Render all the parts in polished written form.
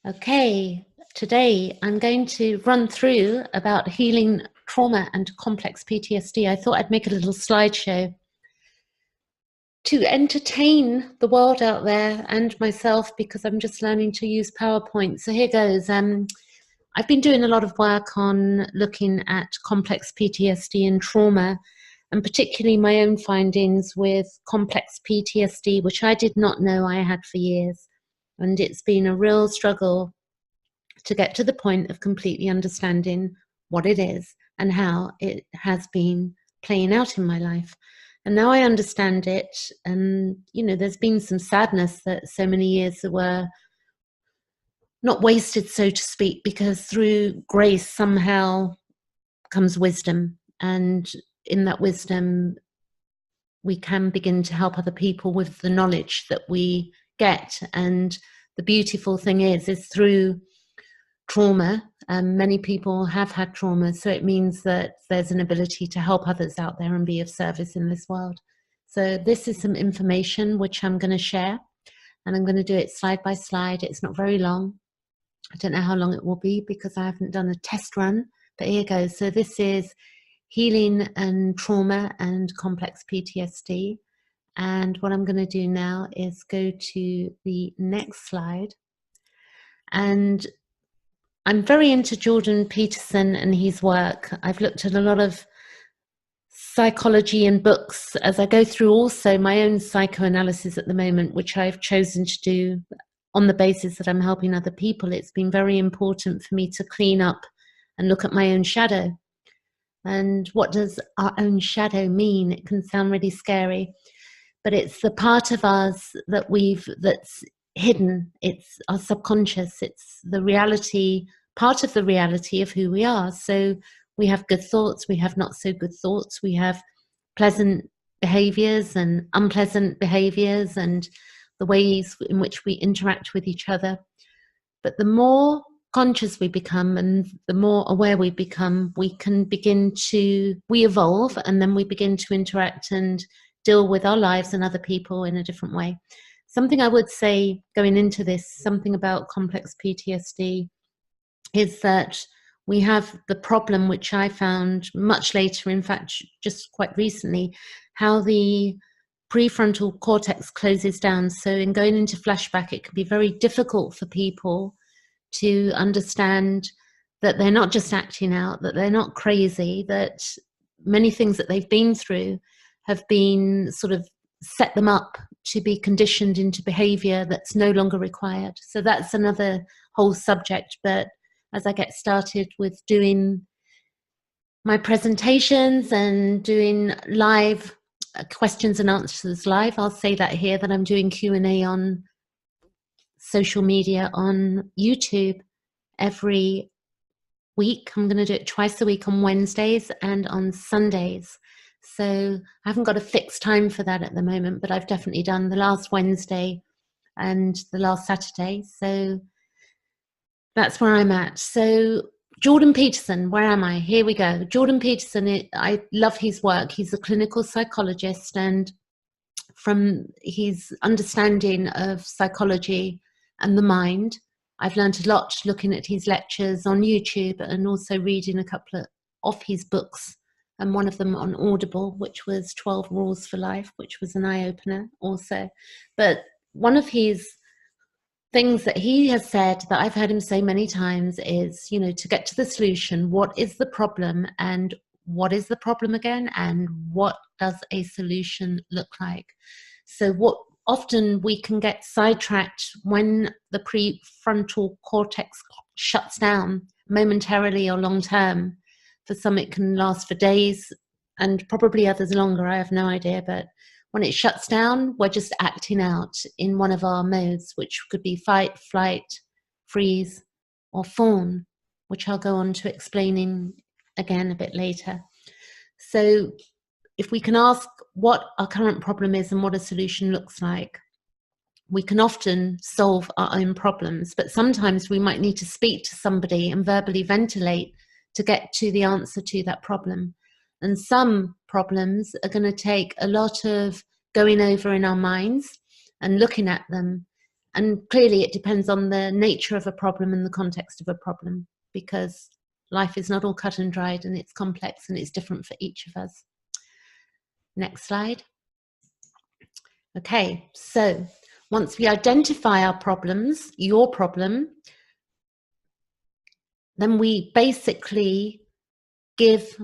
Okay, today I'm going to run through about healing trauma and complex PTSD. I thought I'd make a little slideshow to entertain the world out there and myself, because I'm just learning to use PowerPoint. So here goes. I've been doing a lot of work on looking at complex PTSD and trauma, and particularly my own findings with complex PTSD, which I did not know I had for years. And it's been a real struggle to get to the point of completely understanding what it is and how it has been playing out in my life. And now I understand it. And, there's been some sadness that so many years were not wasted, so to speak, because through grace somehow comes wisdom. And in that wisdom, we can begin to help other people with the knowledge that we get. And the beautiful thing is through trauma, many people have had trauma, so it means that there's an ability to help others out there and be of service in this world. So this is some information which I'm going to share, and I'm going to do it slide by slide. It's not very long. I don't know how long it will be because I haven't done a test run, but here goes. So this is healing and trauma and complex PTSD. And what I'm going to do now is go to the next slide. And I'm very into Jordan Peterson and his work. I've looked at a lot of psychology and books as I go through also my own psychoanalysis at the moment, which I've chosen to do on the basis that I'm helping other people. It's been very important for me to clean up and look at my own shadow. And what does our own shadow mean? It can sound really scary, but it's the part of us that's hidden. It's our subconscious. It's the reality, part of the reality of who we are. So we have good thoughts, we have not so good thoughts, we have pleasant behaviors and unpleasant behaviors, and the ways in which we interact with each other. But the more conscious we become and the more aware we become, we evolve, and then we begin to interact and deal with our lives and other people in a different way. Something I would say going into this, something about complex PTSD, is that we have the problem, which I found much later, in fact, just quite recently, how the prefrontal cortex closes down. So in going into flashback, it can be very difficult for people to understand that they're not just acting out, that they're not crazy, that many things that they've been through have been sort of set them up to be conditioned into behavior that's no longer required. So that's another whole subject. But as I get started with doing my presentations and doing live questions and answers live, I'll say that here, that I'm doing Q&A on social media on YouTube every week. I'm going to do it twice a week on Wednesdays and on Sundays. So I haven't got a fixed time for that at the moment, but I've definitely done the last Wednesday and the last Saturday. So that's where I'm at. So Jordan Peterson, where am I? Here we go. Jordan Peterson, I love his work. He's a clinical psychologist, and from his understanding of psychology and the mind, I've learned a lot looking at his lectures on YouTube and also reading a couple of his books, and one of them on Audible, which was 12 Rules for Life, which was an eye-opener also. But one of his things that he has said that I've heard him say many times is, to get to the solution, what is the problem, and what is the problem again, and what does a solution look like? So what often we can get sidetracked when the prefrontal cortex shuts down momentarily or long term. For some it can last for days, and probably others longer, I have no idea. But when it shuts down, we're just acting out in one of our modes, which could be fight, flight, freeze, or fawn, which I'll go on to explaining again a bit later. So if we can ask what our current problem is and what a solution looks like, we can often solve our own problems. But sometimes we might need to speak to somebody and verbally ventilate to get to the answer to that problem. And some problems are going to take a lot of going over in our minds and looking at them And clearly it depends on the nature of a problem and the context of a problem, because life is not all cut and dried, and it's complex and it's different for each of us. Next slide. Okay, so once we identify our problems, your problem, then we basically give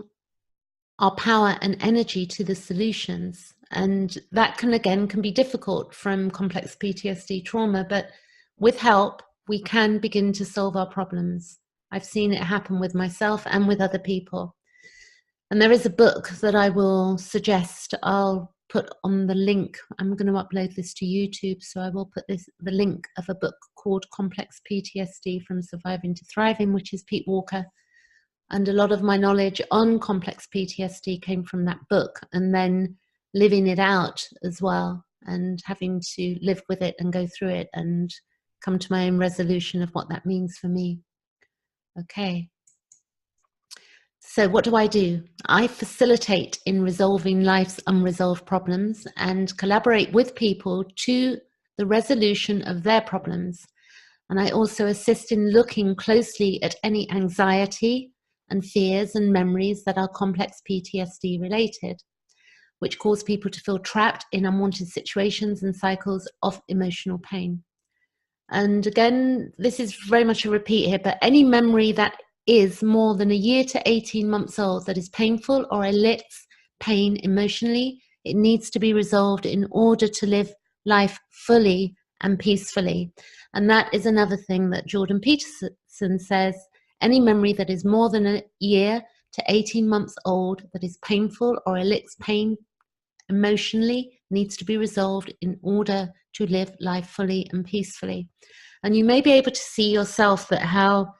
our power and energy to the solutions. And that can be difficult from complex PTSD trauma, but with help, we can begin to solve our problems. I've seen it happen with myself and with other people. And there is a book that I will suggest. I'll put on the link. I'm going to upload this to YouTube, so I will put the link of a book called Complex PTSD from Surviving to Thriving, which is Pete Walker. And a lot of my knowledge on complex PTSD came from that book, and then living it out as well, and having to live with it and go through it and come to my own resolution of what that means for me. Okay. So what do? I facilitate in resolving life's unresolved problems and collaborate with people to the resolution of their problems. And I also assist in looking closely at any anxiety and fears and memories that are complex PTSD related, which cause people to feel trapped in unwanted situations and cycles of emotional pain. And again, this is very much a repeat here, but any memory that is more than a year to 18 months old that is painful or elicits pain emotionally, it needs to be resolved in order to live life fully and peacefully. And that is another thing that Jordan Peterson says: any memory that is more than a year to 18 months old that is painful or elicits pain emotionally needs to be resolved in order to live life fully and peacefully. And you may be able to see yourself that how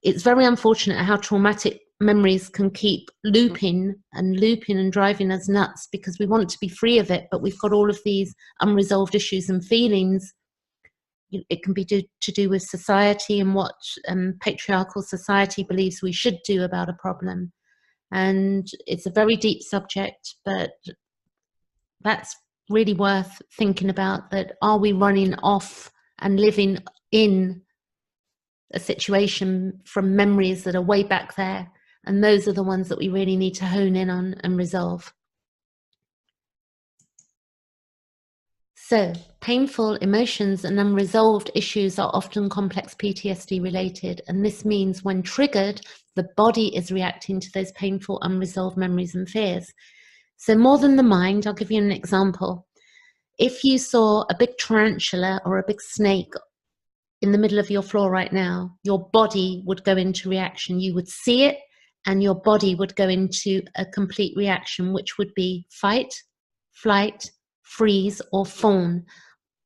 it's very unfortunate how traumatic memories can keep looping and driving us nuts, because we want to be free of it, but we've got all of these unresolved issues and feelings. It can be to do with society and what patriarchal society believes we should do about a problem. And it's a very deep subject, but that's really worth thinking about, that are we running off and living in a situation from memories that are way back there? And those are the ones that we really need to hone in on and resolve. So painful emotions and unresolved issues are often complex PTSD related, and this means when triggered, the body is reacting to those painful unresolved memories and fears. So more than the mind, I'll give you an example. If you saw a big tarantula or a big snake in the middle of your floor right now, your body would go into reaction. You would see it and your body would go into a complete reaction, which would be fight, flight, freeze, or fawn.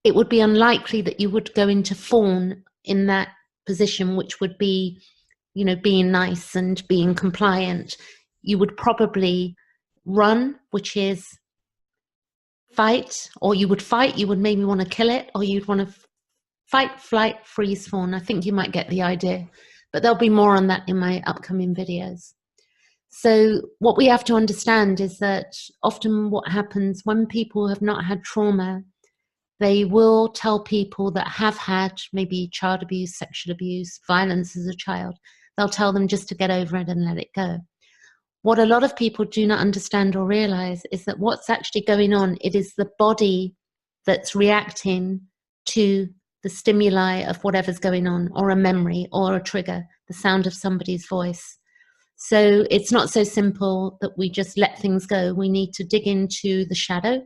It would be unlikely that you would go into fawn in that position, which would be, you know, being nice and being compliant. You would probably run, which is fight, or you would fight, you would maybe want to kill it, or you'd want to fight, flight, freeze, fawn. I think you might get the idea, but there'll be more on that in my upcoming videos. So what we have to understand is that often what happens when people have not had trauma, they will tell people that have had maybe child abuse, sexual abuse, violence as a child, they'll tell them just to get over it and let it go. What a lot of people do not understand or realize is that what's actually going on, it is the body that's reacting to the stimuli of whatever's going on, or a memory or a trigger, the sound of somebody's voice. So it's not so simple that we just let things go. We need to dig into the shadow,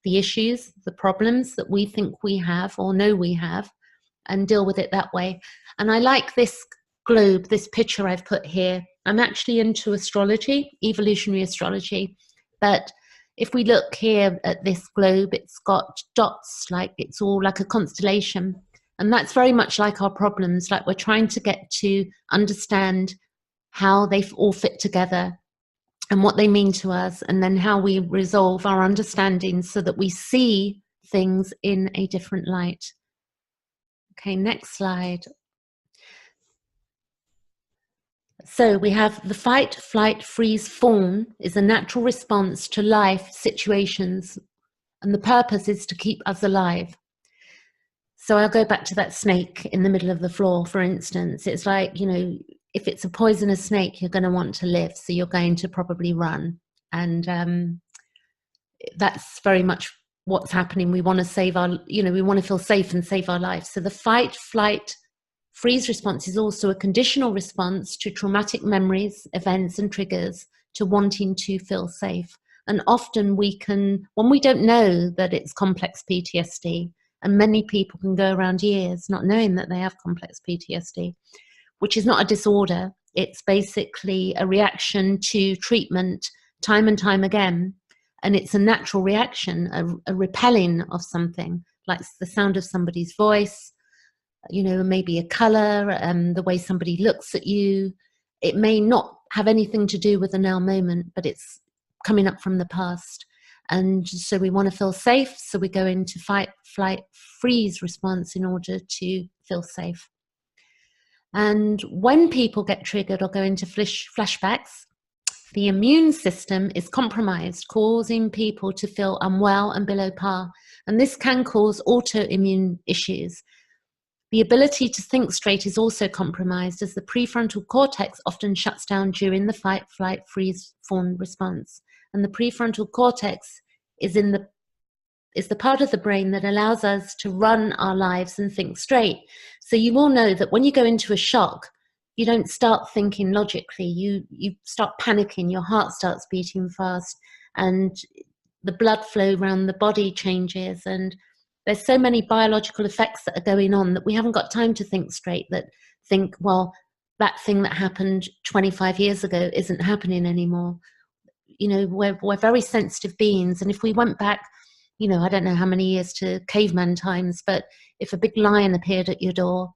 the issues, the problems that we think we have or know we have, and deal with it that way. And I like this globe, this picture I've put here. I'm actually into astrology, evolutionary astrology, but if we look here at this globe, it's got dots, like it's all like a constellation. And that's very much like our problems, like we're trying to get to understand how they all fit together and what they mean to us, and then how we resolve our understanding so that we see things in a different light. Okay, next slide. So we have the fight, flight, freeze, fawn is a natural response to life situations, and the purpose is to keep us alive. So I'll go back to that snake in the middle of the floor, for instance. It's like, you know, if it's a poisonous snake, you're going to want to live, so you're going to probably run. And that's very much what's happening. We want to save our, you know, we want to feel safe and save our life. So the fight, flight, freeze response is also a conditional response to traumatic memories, events, and triggers, to wanting to feel safe. And often we can, when we don't know that it's complex PTSD, and many people can go around years not knowing that they have complex PTSD, which is not a disorder. It's basically a reaction to treatment time and time again. And it's a natural reaction, a repelling of something, like the sound of somebody's voice, you know, maybe a color, the way somebody looks at you. It may not have anything to do with the now moment, but it's coming up from the past. And so we want to feel safe, so we go into fight, flight, freeze response in order to feel safe. And when people get triggered or go into flashbacks, the immune system is compromised, causing people to feel unwell and below par. And this can cause autoimmune issues. The ability to think straight is also compromised, as the prefrontal cortex often shuts down during the fight, flight, freeze, fawn response. And the prefrontal cortex is the part of the brain that allows us to run our lives and think straight. So you all know that when you go into a shock, you don't start thinking logically, you start panicking, your heart starts beating fast, and the blood flow around the body changes, and there's so many biological effects that are going on that we haven't got time to think straight, that think, well, that thing that happened 25 years ago isn't happening anymore. You know, we're very sensitive beings, and if we went back, you know, I don't know how many years to caveman times, but if a big lion appeared at your door,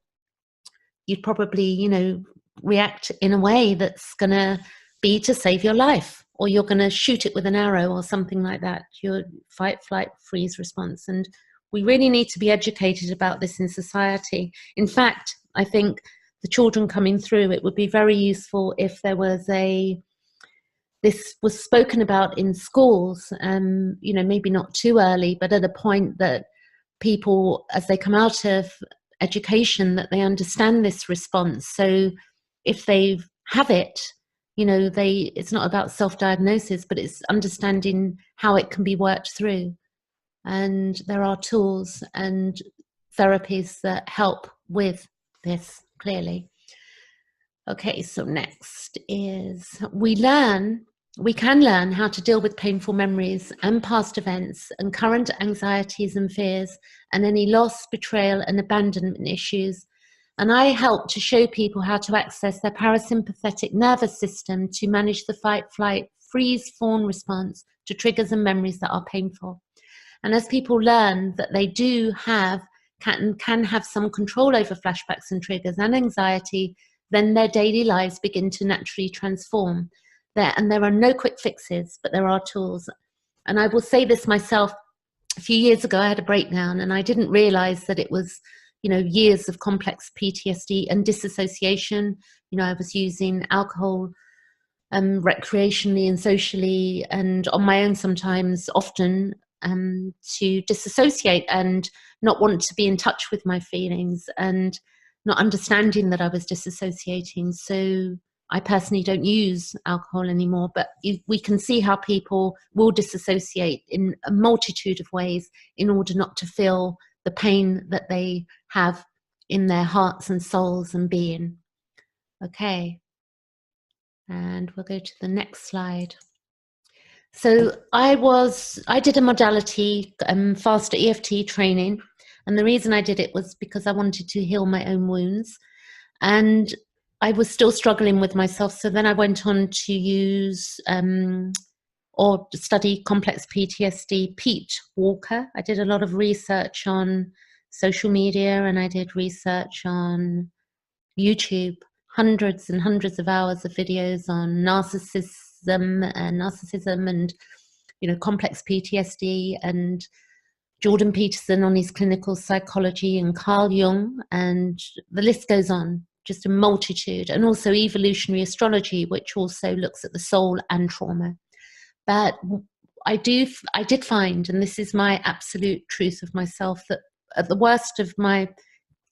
you'd probably, you know, react in a way that's going to be to save your life, or you're going to shoot it with an arrow or something like that, your fight, flight, freeze response. And we really need to be educated about this in society. In fact, I think the children coming through, it would be very useful if there was this was spoken about in schools, you know, maybe not too early, but at a point that people, as they come out of education, that they understand this response. So if they have it, you know, it's not about self-diagnosis, but it's understanding how it can be worked through. And there are tools and therapies that help with this, clearly. Okay, so next is we can learn how to deal with painful memories and past events and current anxieties and fears and any loss, betrayal and abandonment issues. And I help to show people how to access their parasympathetic nervous system to manage the fight, flight, freeze, fawn response to triggers and memories that are painful. And as people learn that they do can have some control over flashbacks and triggers and anxiety, then their daily lives begin to naturally transform. And there are no quick fixes, but there are tools. And I will say this myself, a few years ago I had a breakdown, and I didn't realize that it was, you know, years of complex PTSD and disassociation. You know, I was using alcohol recreationally and socially and on my own sometimes, often, to disassociate and not want to be in touch with my feelings, and not understanding that I was disassociating. So I personally don't use alcohol anymore, but we can see how people will disassociate in a multitude of ways in order not to feel the pain that they have in their hearts and souls and being. Okay, and we'll go to the next slide. So I did a modality, faster EFT training, and the reason I did it was because I wanted to heal my own wounds, and I was still struggling with myself. So then I went on to use or study complex PTSD. Pete Walker. I did a lot of research on social media, and I did research on YouTube, hundreds and hundreds of hours of videos on narcissism and, you know, complex PTSD, and Jordan Peterson on his clinical psychology, and Carl Jung, and the list goes on, just a multitude, and also evolutionary astrology, which also looks at the soul and trauma. But I did find, and this is my absolute truth of myself, that at the worst of my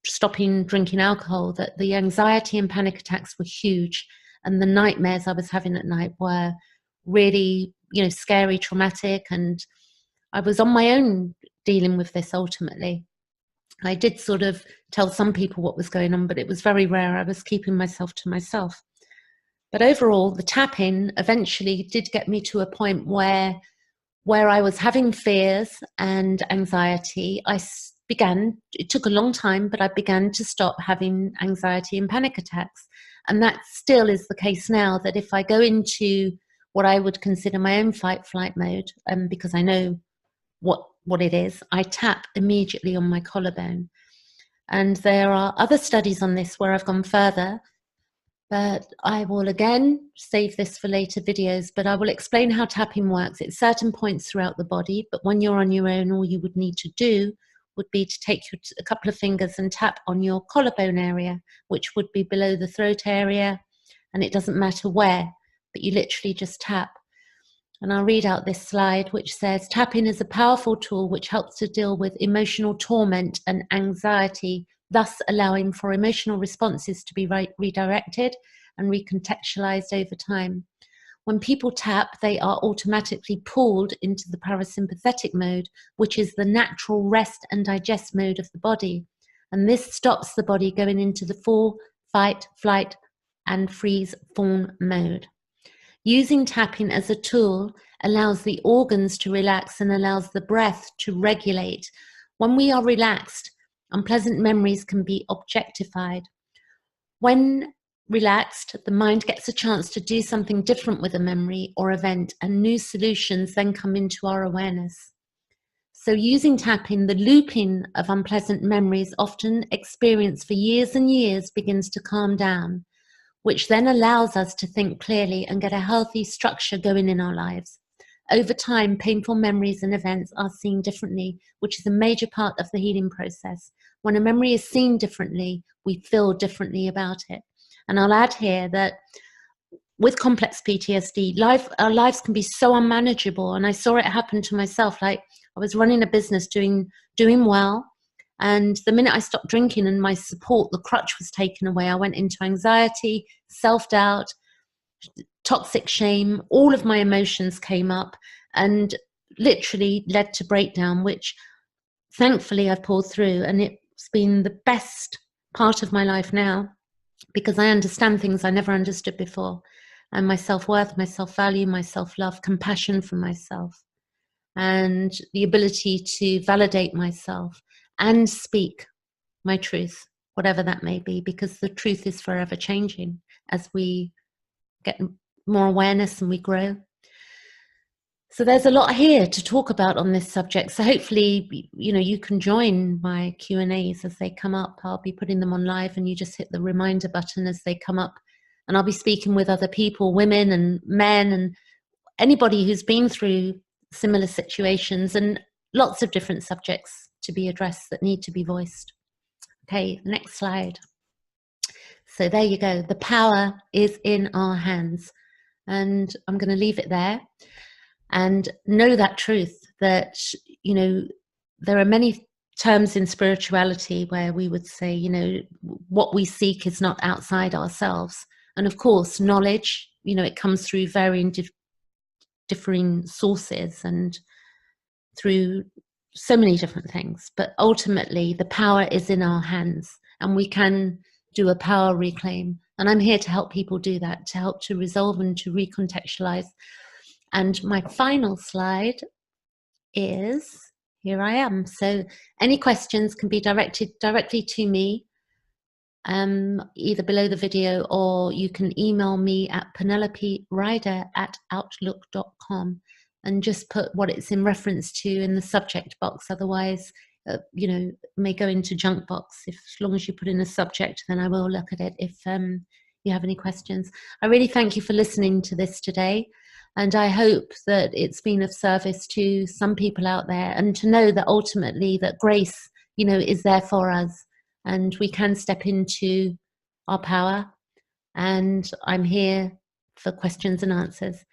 stopping drinking alcohol, that the anxiety and panic attacks were huge, and the nightmares I was having at night were really, scary, traumatic, and I was on my own dealing with this ultimately. I did sort of tell some people what was going on, but it was very rare. I was keeping myself to myself. But overall, the tapping eventually did get me to a point where I was having fears and anxiety. It took a long time, but I began to stop having anxiety and panic attacks. And that still is the case now, that if I go into what I would consider my own fight-flight mode, because I know what it is, I tap immediately on my collarbone. And there are other studies on this where I've gone further, but I will again save this for later videos, but I will explain how tapping works at certain points throughout the body. But when you're on your own, all you would need to do would be to take a couple of fingers and tap on your collarbone area, which would be below the throat area, and it doesn't matter where, but you literally just tap. And I'll read out this slide, which says, tapping is a powerful tool which helps to deal with emotional torment and anxiety, thus allowing for emotional responses to be redirected and recontextualized over time. When people tap, they are automatically pulled into the parasympathetic mode, which is the natural rest and digest mode of the body. And this stops the body going into the fall, fight, flight, and freeze, fawn mode. Using tapping as a tool allows the organs to relax and allows the breath to regulate. When we are relaxed, unpleasant memories can be objectified. When relaxed, the mind gets a chance to do something different with a memory or event, and new solutions then come into our awareness. So using tapping, the looping of unpleasant memories often experienced for years and years begins to calm down, which then allows us to think clearly and get a healthy structure going in our lives. Over time, painful memories and events are seen differently, which is a major part of the healing process. When a memory is seen differently, we feel differently about it. And I'll add here that with complex PTSD, our lives can be so unmanageable. And I saw it happen to myself. Like, I was running a business doing well. And the minute I stopped drinking and my support, the crutch was taken away, I went into anxiety, self-doubt, toxic shame. All of my emotions came up and literally led to breakdown, which thankfully I've pulled through. And it's been the best part of my life now, because I understand things I never understood before. And my self-worth, my self-value, my self-love, compassion for myself, and the ability to validate myself and speak my truth, whatever that may be, because the truth is forever changing as we get more awareness and we grow. So there's a lot here to talk about on this subject. So hopefully, you can join my Q&As as they come up. I'll be putting them on live, and you just hit the reminder button as they come up. And I'll be speaking with other people, women and men, and anybody who's been through similar situations, and lots of different subjects to be addressed that need to be voiced. Okay, next slide. So there you go. The power is in our hands. And I'm going to leave it there. And know that truth, that, there are many terms in spirituality where we would say, what we seek is not outside ourselves. And of course, knowledge, it comes through varying differing sources and through so many different things. But ultimately, the power is in our hands, and we can do a power reclaim. And I'm here to help people do that, to help to resolve and to recontextualize. And my final slide is, here I am. So any questions can be directed directly to me, either below the video, or you can email me at peneloperyder@outlook.com and just put what it's in reference to in the subject box. Otherwise, it may go into junk box. As long as you put in a subject, then I will look at it if you have any questions. I really thank you for listening to this today. And I hope that it's been of service to some people out there, and to know that ultimately that grace, is there for us, and we can step into our power. And I'm here for questions and answers.